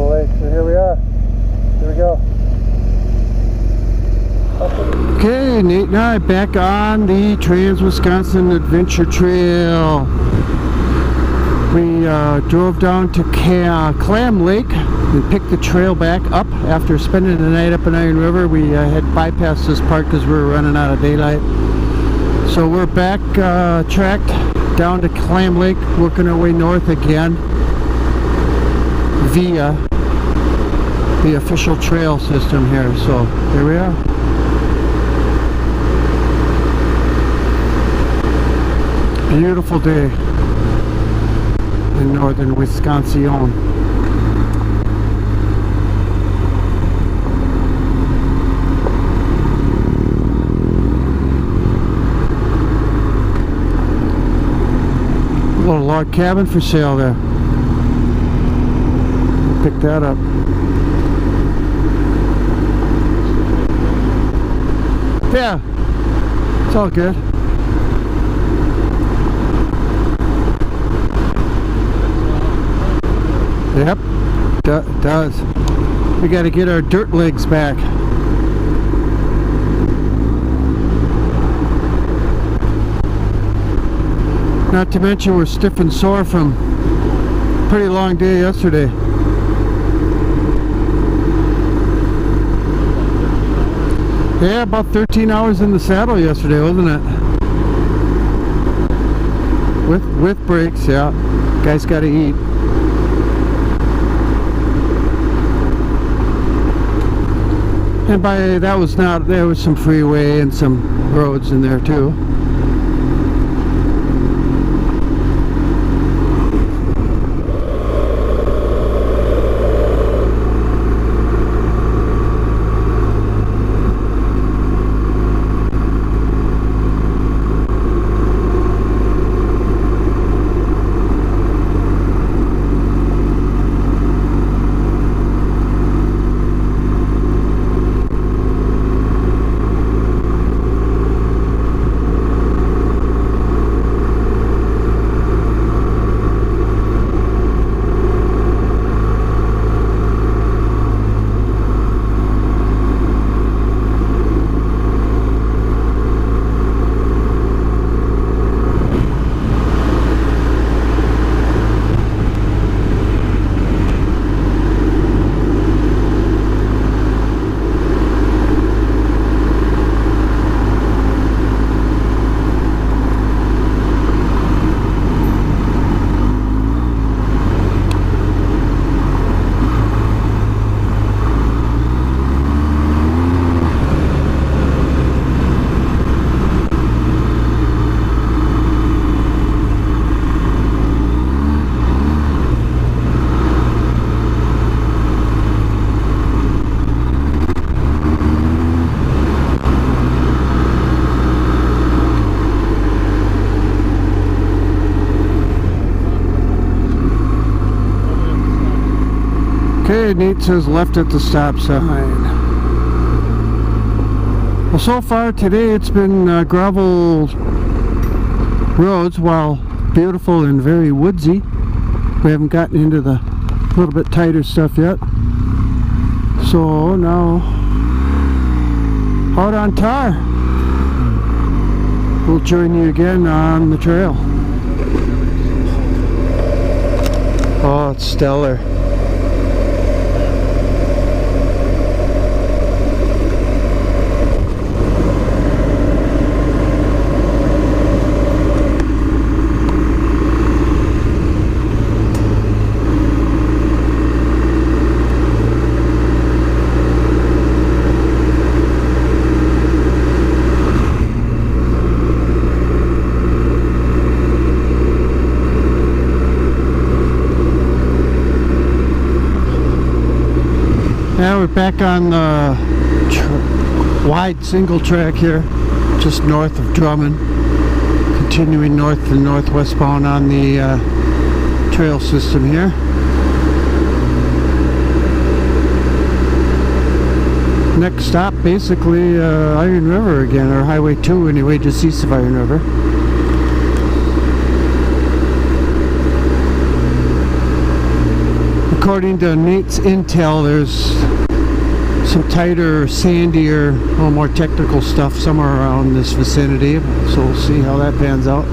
the lake. So here we are. Here we go. Okay, Nate and I back on the Trans-Wisconsin Adventure Trail. We drove down to Clam Lake and picked the trail back up after spending the night up in Iron River. We had bypassed this part because we were running out of daylight. So we're back tracked down to Clam Lake, working our way north again via the official trail system here. So here we are. Beautiful day in northern Wisconsin. A little log cabin for sale there. Pick that up. Yeah, it's all good. Yep, does. We got to get our dirt legs back. Not to mention we're stiff and sore from a pretty long day yesterday. Yeah, about 13 hours in the saddle yesterday, wasn't it? With breaks, yeah. Guys got to eat. And by that was not, there was some freeway and some roads in there too. Okay, Nate says left at the stop sign. Well, so far today it's been gravel roads, while beautiful and very woodsy. We haven't gotten into the little bit tighter stuff yet. So now out on tar. We'll join you again on the trail. Oh, it's stellar. Now we're back on the wide single track here, just north of Drummond, continuing north and northwestbound on the trail system here. Next stop, basically Iron River again, or Highway 2 anyway, just east of Iron River. Of according to Nate's intel, there's some tighter, sandier, a little more technical stuff somewhere around this vicinity. So we'll see how that pans out.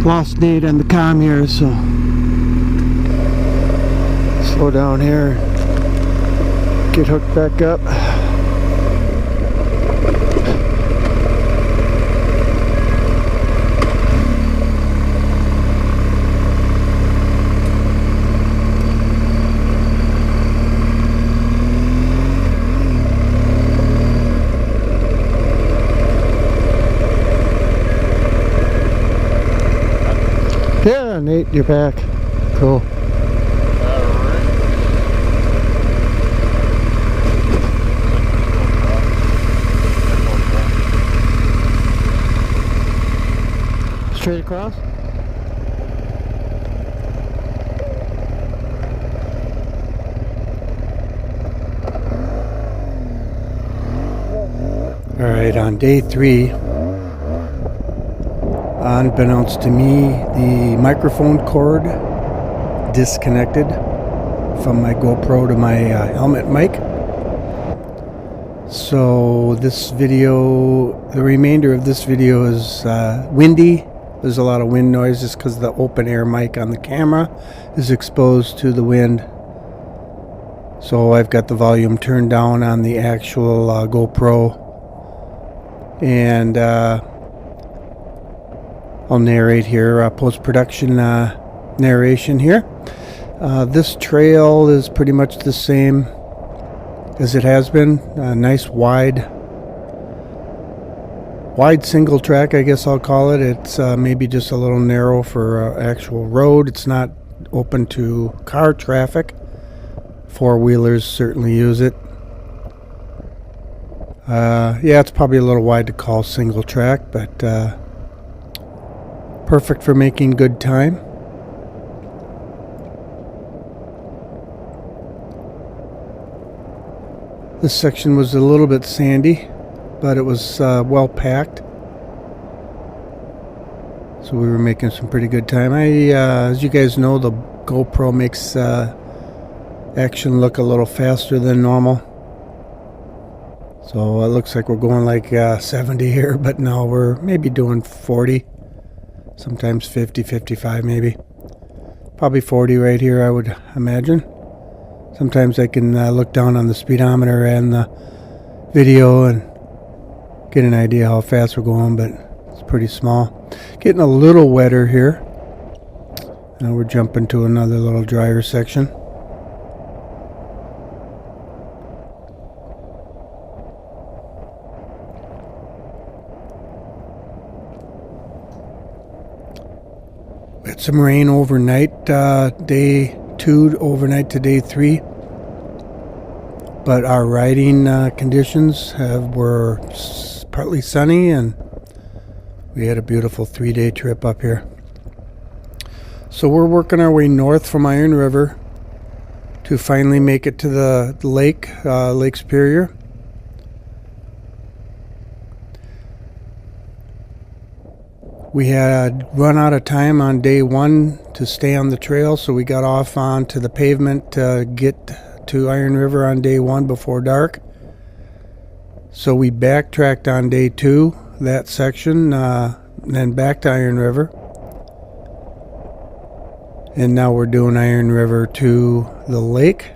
Lost Nate on the comm here, so slow down here, get hooked back up. Yeah, Nate, you're back. Cool. Straight across? Alright, on day 3, unbeknownst to me, the microphone cord disconnected from my GoPro to my helmet mic. So this video, the remainder of this video is windy. There's a lot of wind noise just because the open air mic on the camera is exposed to the wind. So I've got the volume turned down on the actual GoPro. And I'll narrate here, post-production narration here. This trail is pretty much the same as it has been. Nice wide single track, I guess I'll call it. It's maybe just a little narrow for actual road. It's not open to car traffic. Four-wheelers certainly use it. Yeah, it's probably a little wide to call single track, but perfect for making good time. This section was a little bit sandy, but it was well packed, so we were making some pretty good time. As you guys know, the GoPro makes action look a little faster than normal. So it looks like we're going like 70 here, but no, we're maybe doing 40, sometimes 50, 55 maybe. Probably 40 right here, I would imagine. Sometimes I can look down on the speedometer and the video and get an idea how fast we're going, but it's pretty small. Getting a little wetter here. Now we're jumping to another little drier section. We had some rain overnight, day 2 overnight to day 3. But our riding conditions were partly sunny, and we had a beautiful 3-day trip up here. So we're working our way north from Iron River to finally make it to the lake, Lake Superior. We had run out of time on day 1 to stay on the trail, so we got off onto the pavement to get to Iron River on day 1 before dark. So we backtracked on day 2, that section, then back to Iron River. And now we're doing Iron River to the lake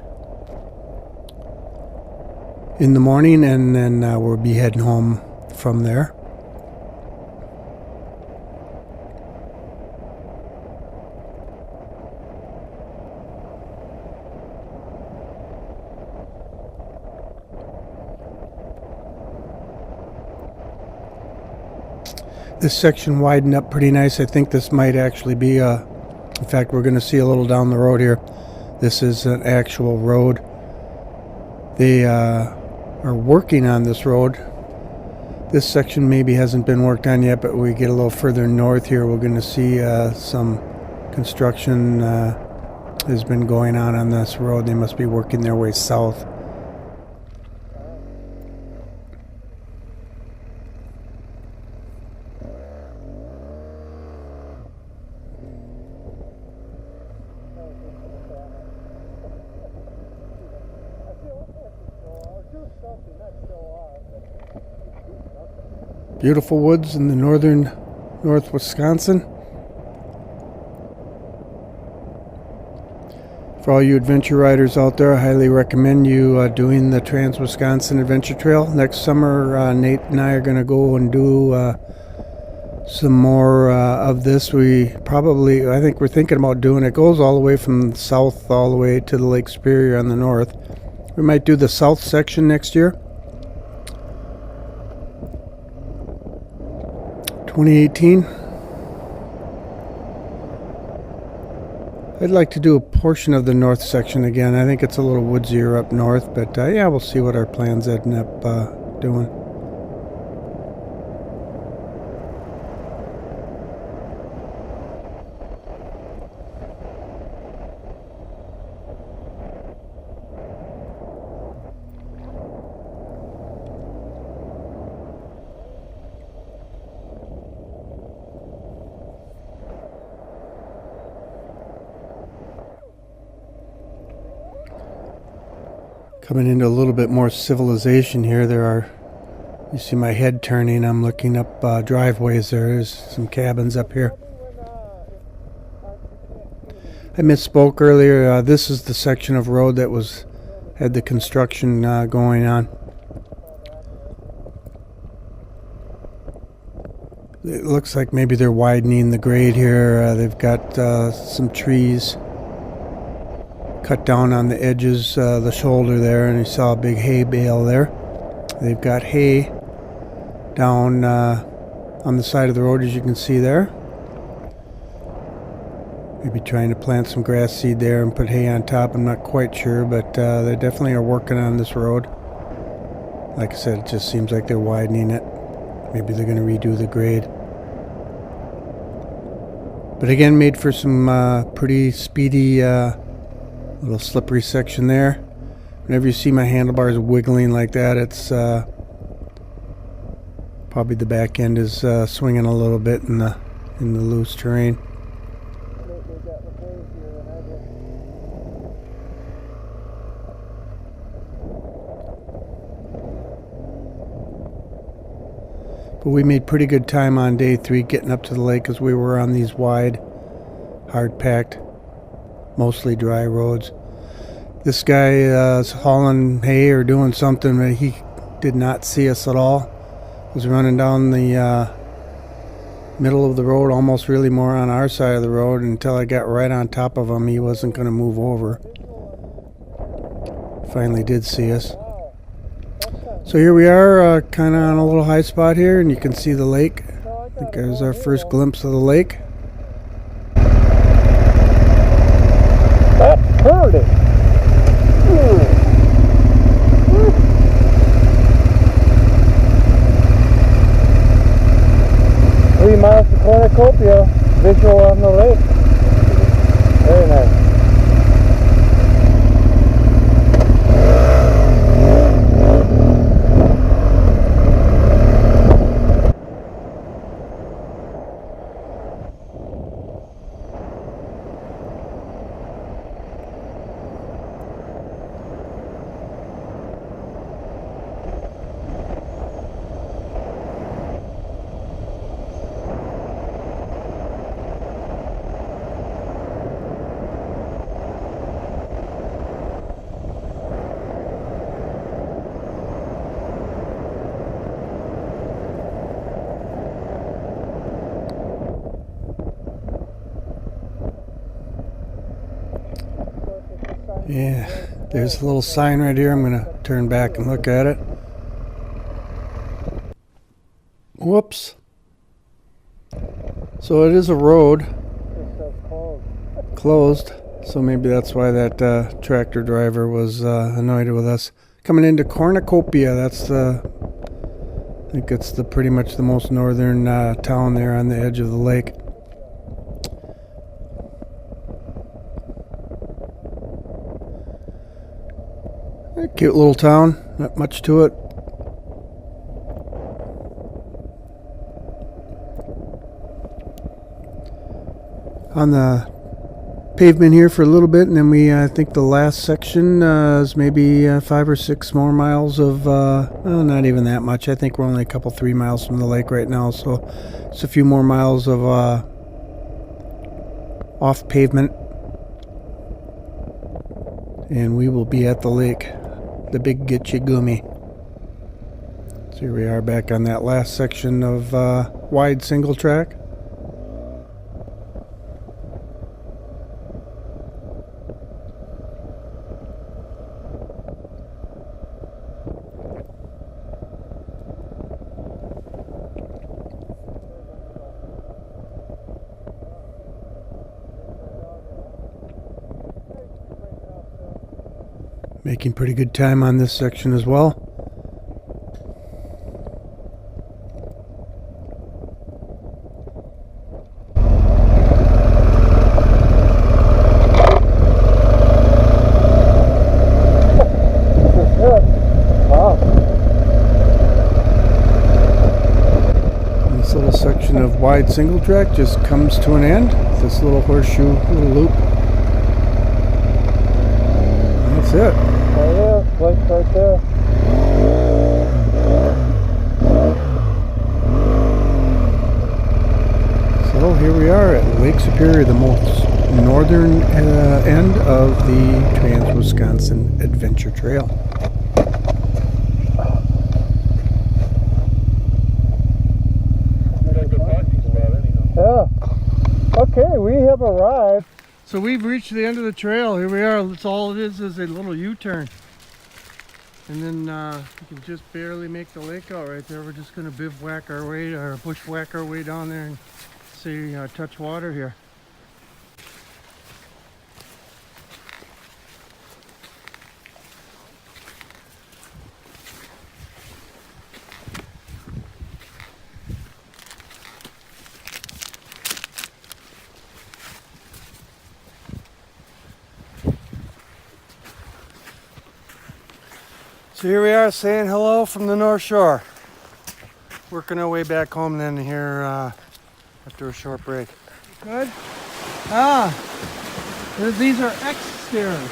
in the morning, and then we'll be heading home from there. This section widened up pretty nice. I think this might actually be in fact, we're going to see a little down the road here. This is an actual road. They are working on this road. This section maybe hasn't been worked on yet, but we get a little further north here, we're going to see some construction has been going on this road. They must be working their way south. Beautiful woods in the north Wisconsin. For all you adventure riders out there, I highly recommend you doing the Trans-Wisconsin Adventure Trail. Next summer, Nate and I are going to go and do some more of this. I think we're thinking about doing it. It goes all the way from the south all the way to the Lake Superior on the north. We might do the south section next year. 2018. I'd like to do a portion of the north section again. I think it's a little woodsier up north, but yeah, we'll see what our plans end up doing. Coming into a little bit more civilization here. You see my head turning. I'm looking up driveways. There's some cabins up here. I misspoke earlier. This is the section of road that had the construction going on. It looks like maybe they're widening the grade here. They've got some trees cut down on the edges, the shoulder there, and you saw a big hay bale there. They've got hay down on the side of the road, as you can see there. Maybe trying to plant some grass seed there and put hay on top. I'm not quite sure, but they definitely are working on this road. Like I said, it just seems like they're widening it. Maybe they're going to redo the grade. But again, made for some pretty speedy little slippery section there. Whenever you see my handlebars wiggling like that, it's probably the back end is swinging a little bit in the loose terrain. But we made pretty good time on day 3 getting up to the lake because we were on these wide, hard-packed, mostly dry roads. This guy is hauling hay or doing something, but he did not see us at all. Was running down the middle of the road, almost really more on our side of the road, until I got right on top of him. He wasn't going to move over. Finally did see us. So here we are, kind of on a little high spot here, and you can see the lake. I think there's our first glimpse of the lake. That heard it. 3 miles to Cornucopia, visual on the lake. Very nice. Yeah, there's a little sign right here. I'm going to turn back and look at it. Whoops. So it is a road. Closed. So maybe that's why that tractor driver was annoyed with us. Coming into Cornucopia, that's I think it's pretty much the most northern town there on the edge of the lake. Cute little town, not much to it. On the pavement here for a little bit, and then we I think the last section is maybe 5 or 6 more miles of well, not even that much. I think we're only a couple 3 miles from the lake right now, so it's a few more miles of off pavement, and we will be at the lake, the big Gitche Gummy. So here we are back on that last section of wide single track. Making pretty good time on this section as well. This little section of wide single track just comes to an end. This little horseshoe little loop. That's it. Oh yeah, place right there. So here we are at Lake Superior, the most northern end of the Trans-Wisconsin Adventure Trail. Yeah. Okay, we have arrived. So we've reached the end of the trail. Here we are. That's all it is a little U-turn. And then you can just barely make the lake out right there. We're just going to bivouac our way, or bushwhack our way down there and see touch water here. So here we are saying hello from the North Shore. Working our way back home then here after a short break. Good? These are X stairs.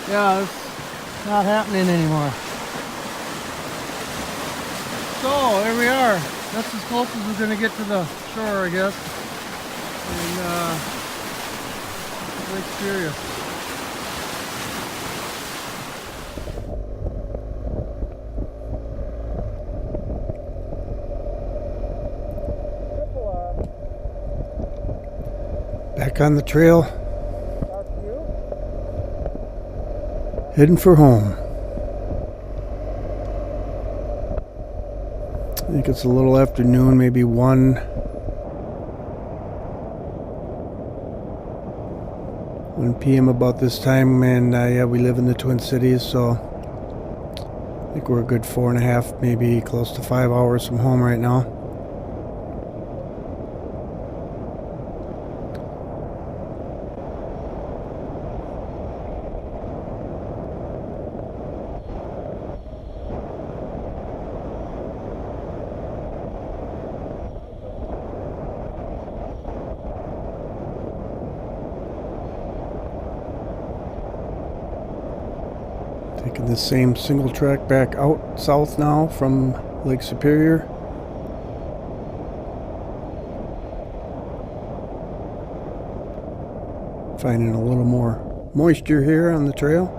Yeah, it's not happening anymore. So here we are. That's as close as we're going to get to the shore, I guess. And Lake Superior. Back on the trail, heading for home. I think it's a little afternoon, maybe 1 p.m. about this time, and yeah, we live in the Twin Cities, so I think we're a good 4.5, maybe close to 5 hours from home right now. Taking the same single track back out south now from Lake Superior. Finding a little more moisture here on the trail.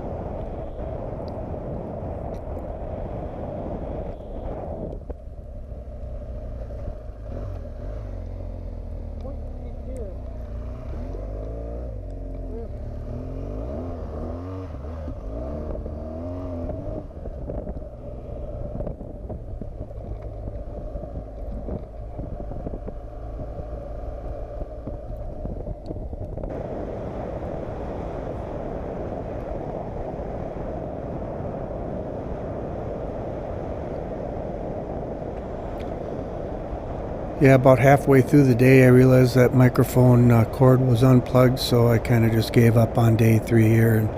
Yeah, about halfway through the day I realized that microphone cord was unplugged, so I kind of just gave up on day 3 here and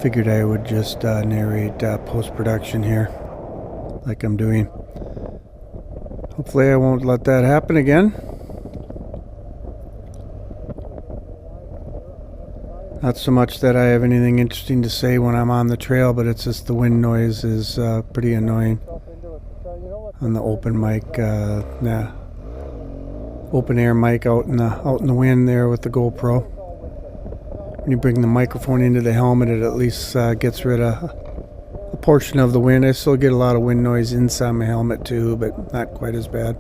figured I would just narrate post-production here like I'm doing. Hopefully I won't let that happen again. Not so much that I have anything interesting to say when I'm on the trail, but it's just the wind noise is pretty annoying. On the open mic, open air mic out in the wind there with the GoPro. When you bring the microphone into the helmet, it at least gets rid of a portion of the wind. I still get a lot of wind noise inside my helmet too, but not quite as bad.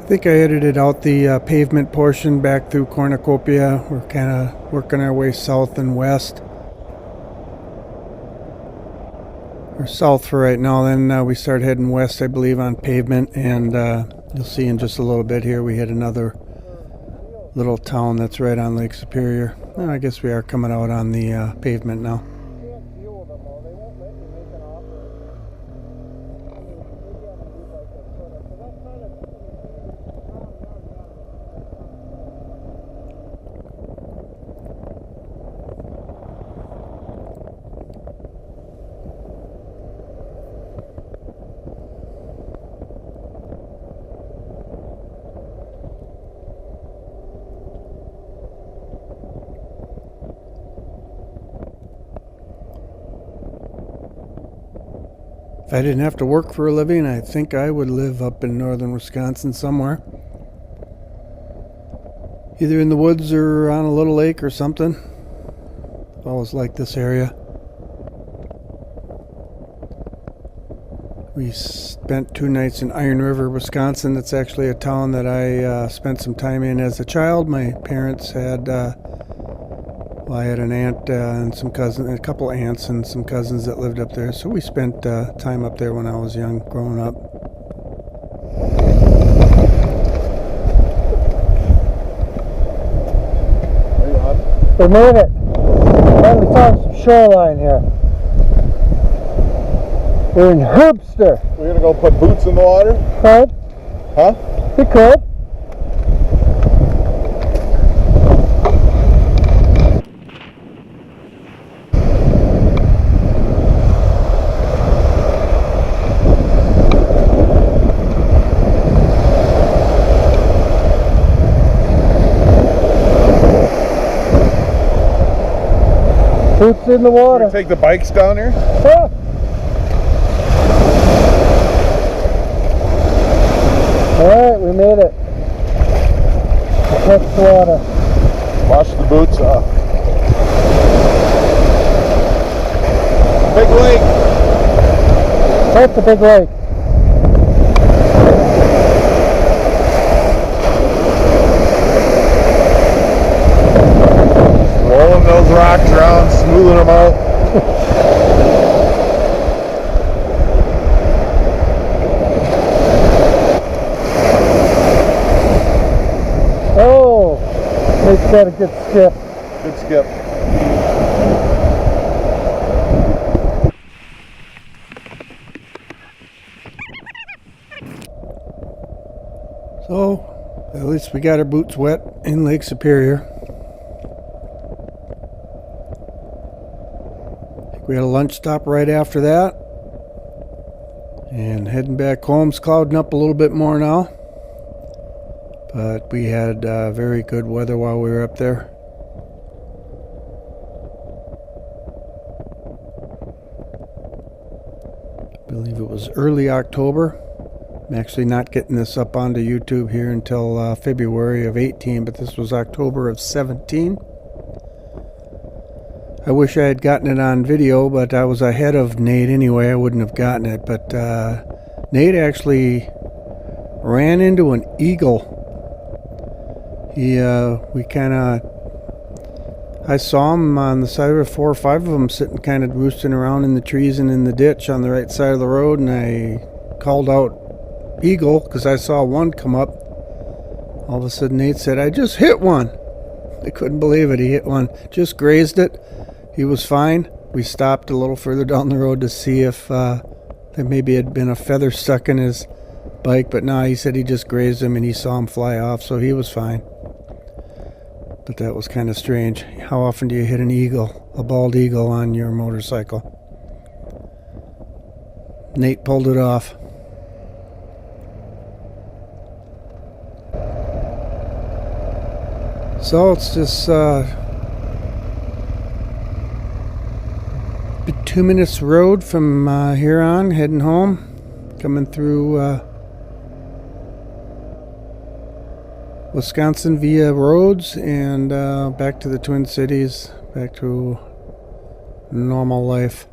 I think I edited out the pavement portion back through Cornucopia. We're kind of working our way south and west. We're south for right now, then we start heading west, I believe, on pavement, and you'll see in just a little bit here we hit another little town that's right on Lake Superior. And I guess we are coming out on the pavement now. If I didn't have to work for a living, I think I would live up in northern Wisconsin somewhere. Either in the woods or on a little lake or something. I've always liked this area. We spent 2 nights in Iron River, Wisconsin. That's actually a town that I spent some time in as a child. My parents had... I had an aunt and some cousins, a couple aunts and some cousins that lived up there. So we spent time up there when I was young, growing up. We made it. Finally found some shoreline here. We're in Herbster. We're gonna go put boots in the water? Could. Huh? We could. Boots in the water. Can we take the bikes down here? Ah. Alright, we made it. Next water. Wash the boots off. Big lake. That's the big lake. Rolling those rocks around, smoothing them out. Oh, it's got a good skip. Good skip. So, at least we got our boots wet in Lake Superior. We had a lunch stop right after that. And heading back home. It's clouding up a little bit more now. But we had very good weather while we were up there. I believe it was early October. I'm actually not getting this up onto YouTube here until February of 18, but this was October of 17. I wish I had gotten it on video, but I was ahead of Nate anyway. I wouldn't have gotten it. But Nate actually ran into an eagle. I saw him on the side of 4 or 5 of them sitting kind of roosting around in the trees and in the ditch on the right side of the road, and I called out eagle because I saw one come up. All of a sudden Nate said, "I just hit one." I couldn't believe it. He hit one. Just grazed it. He was fine. We stopped a little further down the road to see if there maybe had been a feather stuck in his bike, but no, he said he just grazed him and he saw him fly off, so he was fine. But that was kind of strange. How often do you hit an eagle, a bald eagle, on your motorcycle? Nate pulled it off. So it's just bituminous road from here on, heading home, coming through Wisconsin via roads and back to the Twin Cities, back to normal life.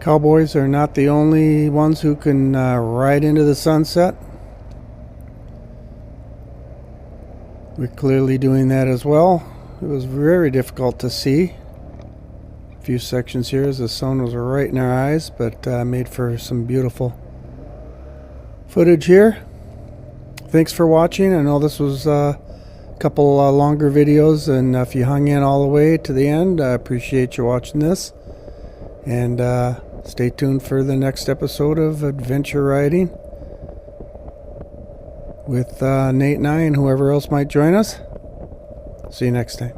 Cowboys are not the only ones who can ride into the sunset. We're clearly doing that as well. It was very difficult to see. A few sections here as the sun was right in our eyes, but made for some beautiful footage here. Thanks for watching. I know this was a couple longer videos, and if you hung in all the way to the end, I appreciate you watching this. And stay tuned for the next episode of Adventure Riding with Nate and I and whoever else might join us. See you next time.